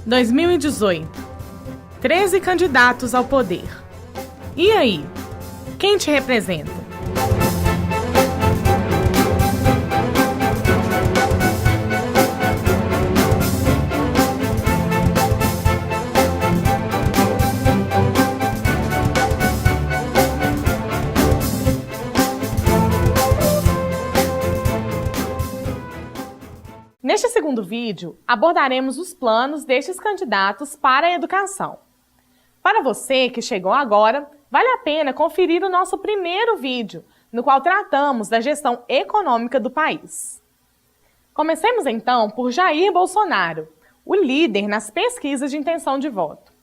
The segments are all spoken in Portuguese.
2018. 13 candidatos ao poder. E aí? Quem te representa? Neste segundo vídeo, abordaremos os planos destes candidatos para a educação. Para você que chegou agora, vale a pena conferir o nosso primeiro vídeo, no qual tratamos da gestão econômica do país. Comecemos então por Jair Bolsonaro, o líder nas pesquisas de intenção de voto.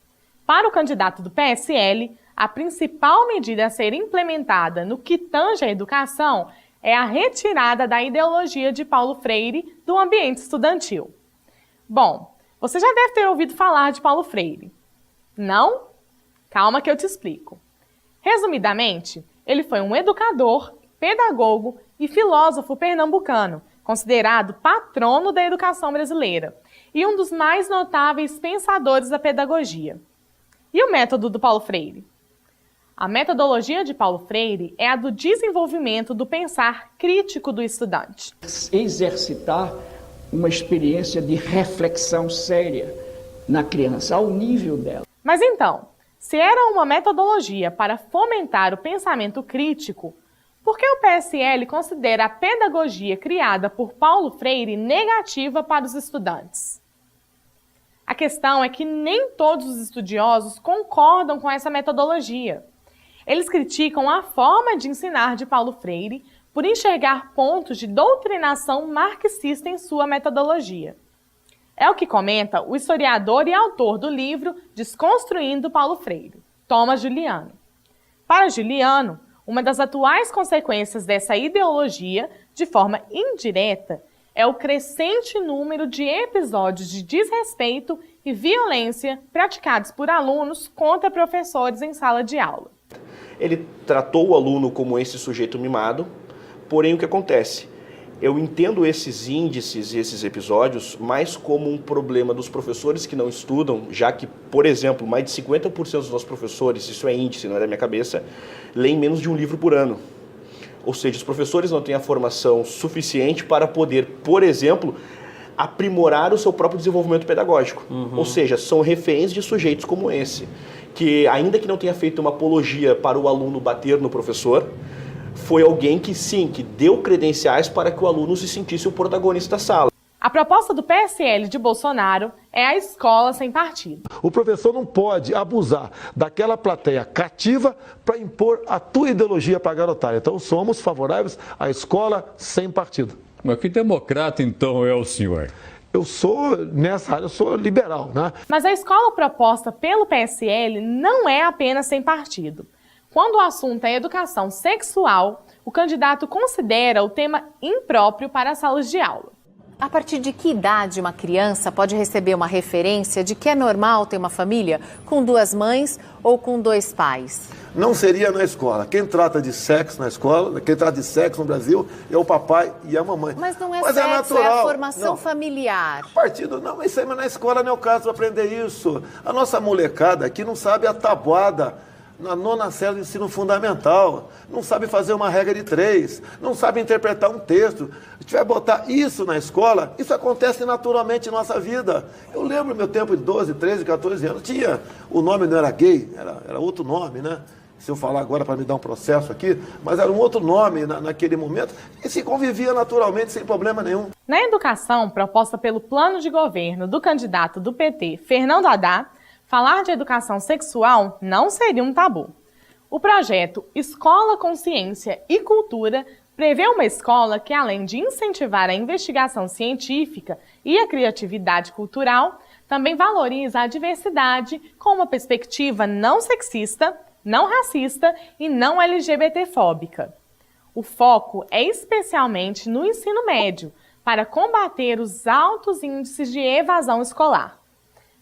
Para o candidato do PSL, a principal medida a ser implementada no que tange à educação é a retirada da ideologia de Paulo Freire do ambiente estudantil. Bom, você já deve ter ouvido falar de Paulo Freire. Não? Calma que eu te explico. Resumidamente, ele foi um educador, pedagogo e filósofo pernambucano, considerado patrono da educação brasileira e um dos mais notáveis pensadores da pedagogia. E o método do Paulo Freire? A metodologia de Paulo Freire é a do desenvolvimento do pensar crítico do estudante. Exercitar uma experiência de reflexão séria na criança, ao nível dela. Mas então, se era uma metodologia para fomentar o pensamento crítico, por que o PSL considera a pedagogia criada por Paulo Freire negativa para os estudantes? A questão é que nem todos os estudiosos concordam com essa metodologia. Eles criticam a forma de ensinar de Paulo Freire por enxergar pontos de doutrinação marxista em sua metodologia. É o que comenta o historiador e autor do livro Desconstruindo Paulo Freire, Thomas Juliano. Para Juliano, uma das atuais consequências dessa ideologia, de forma indireta, é o crescente número de episódios de desrespeito e violência praticados por alunos contra professores em sala de aula. Ele tratou o aluno como esse sujeito mimado, porém o que acontece? Eu entendo esses índices e esses episódios mais como um problema dos professores que não estudam, já que, por exemplo, mais de 50% dos nossos professores, isso é índice, não é da minha cabeça, leem menos de um livro por ano. Ou seja, os professores não têm a formação suficiente para poder, por exemplo, aprimorar o seu próprio desenvolvimento pedagógico. Ou seja, são reféns de sujeitos como esse, que ainda que não tenha feito uma apologia para o aluno bater no professor, foi alguém que sim, que deu credenciais para que o aluno se sentisse o protagonista da sala. A proposta do PSL de Bolsonaro é a escola sem partido. O professor não pode abusar daquela plateia cativa para impor a tua ideologia para a garotada. Então somos favoráveis à escola sem partido. Mas que democrata então é o senhor? Eu sou, nessa área, eu sou liberal, né? Mas a escola proposta pelo PSL não é apenas sem partido. Quando o assunto é educação sexual, o candidato considera o tema impróprio para as salas de aula. A partir de que idade uma criança pode receber uma referência de que é normal ter uma família com duas mães ou com dois pais? Não seria na escola. Quem trata de sexo na escola, quem trata de sexo no Brasil é o papai e a mamãe. Mas não é Mas sexo, natural. é a formação familiar. Partido, não, isso aí, mas na escola não é o caso de aprender isso. A nossa molecada aqui não sabe a tabuada na nona série do ensino fundamental, não sabe fazer uma regra de 3, não sabe interpretar um texto. A gente vai botar isso na escola, isso acontece naturalmente em nossa vida. Eu lembro meu tempo de 12, 13, 14 anos, tinha, o nome não era gay, era outro nome, né? Se eu falar agora para me dar um processo aqui, mas era um outro nome naquele momento, e se convivia naturalmente sem problema nenhum. Na educação proposta pelo plano de governo do candidato do PT, Fernando Haddad, falar de educação sexual não seria um tabu. O projeto Escola, Consciência e Cultura prevê uma escola que, além de incentivar a investigação científica e a criatividade cultural, também valoriza a diversidade com uma perspectiva não sexista, não racista e não LGBTfóbica. O foco é especialmente no ensino médio, para combater os altos índices de evasão escolar.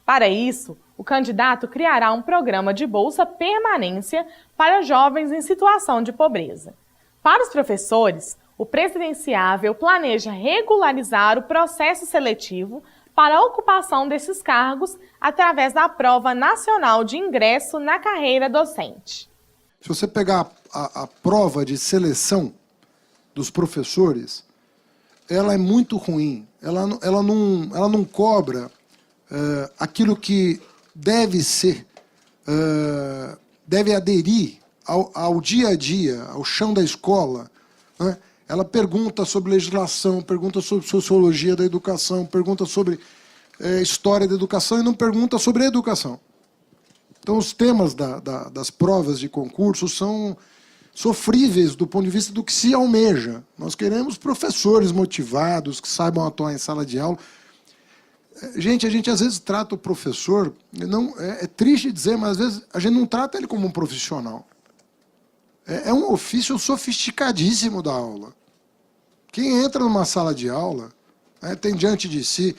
Para isso, o candidato criará um programa de bolsa permanência para jovens em situação de pobreza. Para os professores, o presidenciável planeja regularizar o processo seletivo para a ocupação desses cargos através da Prova Nacional de Ingresso na Carreira Docente. Se você pegar a prova de seleção dos professores, ela é muito ruim. Ela não cobra aquilo que deve ser, deve aderir ao dia a dia, ao chão da escola, né? Ela pergunta sobre legislação, pergunta sobre sociologia da educação, pergunta sobre história da educação e não pergunta sobre educação. Então, os temas das provas de concurso são sofríveis do ponto de vista do que se almeja. Nós queremos professores motivados, que saibam atuar em sala de aula. Gente, a gente às vezes trata o professor, é triste dizer, mas às vezes a gente não trata ele como um profissional. É um ofício sofisticadíssimo da aula. Quem entra numa sala de aula, tem diante de si,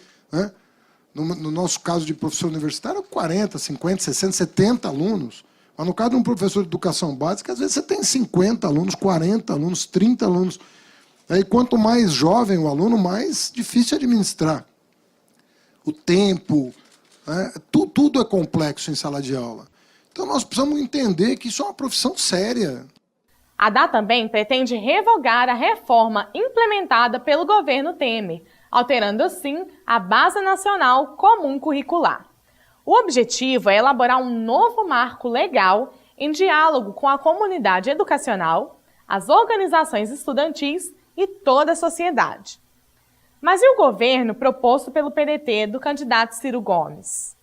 no nosso caso de professor universitário, 40, 50, 60, 70 alunos. Mas no caso de um professor de educação básica, às vezes você tem 50 alunos, 40 alunos, 30 alunos. Aí, quanto mais jovem o aluno, mais difícil administrar. O tempo, tudo é complexo em sala de aula. Então nós precisamos entender que isso é uma profissão séria. A DA também pretende revogar a reforma implementada pelo governo Temer, alterando assim a Base Nacional Comum Curricular. O objetivo é elaborar um novo marco legal em diálogo com a comunidade educacional, as organizações estudantis e toda a sociedade. Mas e o governo proposto pelo PDT do candidato Ciro Gomes?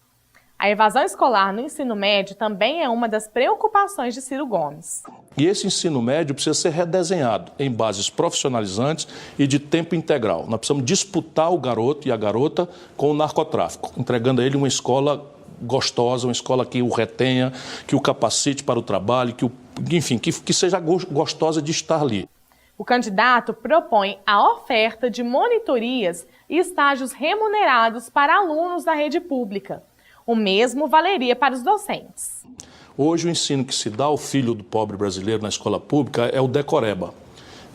A evasão escolar no ensino médio também é uma das preocupações de Ciro Gomes. E esse ensino médio precisa ser redesenhado em bases profissionalizantes e de tempo integral. Nós precisamos disputar o garoto e a garota com o narcotráfico, entregando a ele uma escola gostosa, uma escola que o retenha, que o capacite para o trabalho, que seja gostosa de estar ali. O candidato propõe a oferta de monitorias e estágios remunerados para alunos da rede pública. O mesmo valeria para os docentes. Hoje o ensino que se dá ao filho do pobre brasileiro na escola pública é o decoreba.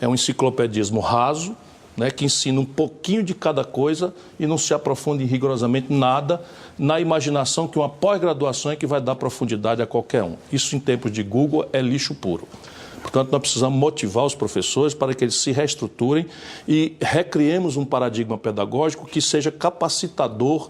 É um enciclopedismo raso, que ensina um pouquinho de cada coisa e não se aprofunda em rigorosamente nada na imaginação que uma pós-graduação é que vai dar profundidade a qualquer um. Isso em tempos de Google é lixo puro. Portanto, nós precisamos motivar os professores para que eles se reestruturem e recriemos um paradigma pedagógico que seja capacitador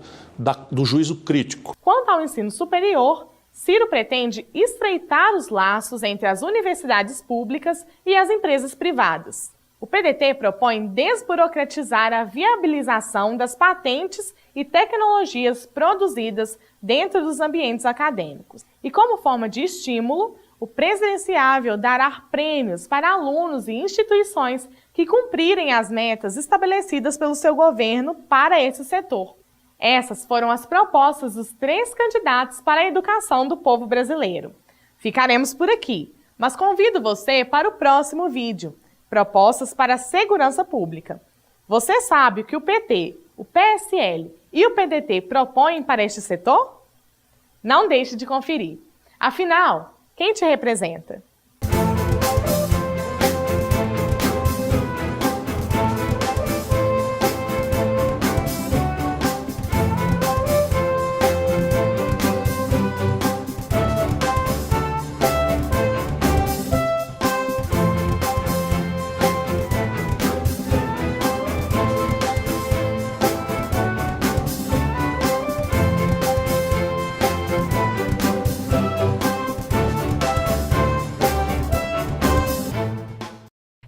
do juízo crítico. Quanto ao ensino superior, Ciro pretende estreitar os laços entre as universidades públicas e as empresas privadas. O PDT propõe desburocratizar a viabilização das patentes e tecnologias produzidas dentro dos ambientes acadêmicos. E como forma de estímulo, o presidenciável dará prêmios para alunos e instituições que cumprirem as metas estabelecidas pelo seu governo para esse setor. Essas foram as propostas dos 3 candidatos para a educação do povo brasileiro. Ficaremos por aqui, mas convido você para o próximo vídeo, Propostas para a Segurança Pública. Você sabe o que o PT, o PSL e o PDT propõem para este setor? Não deixe de conferir. Afinal, quem te representa?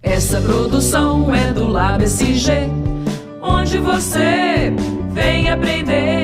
Essa produção é do Lab SG, onde você vem aprender.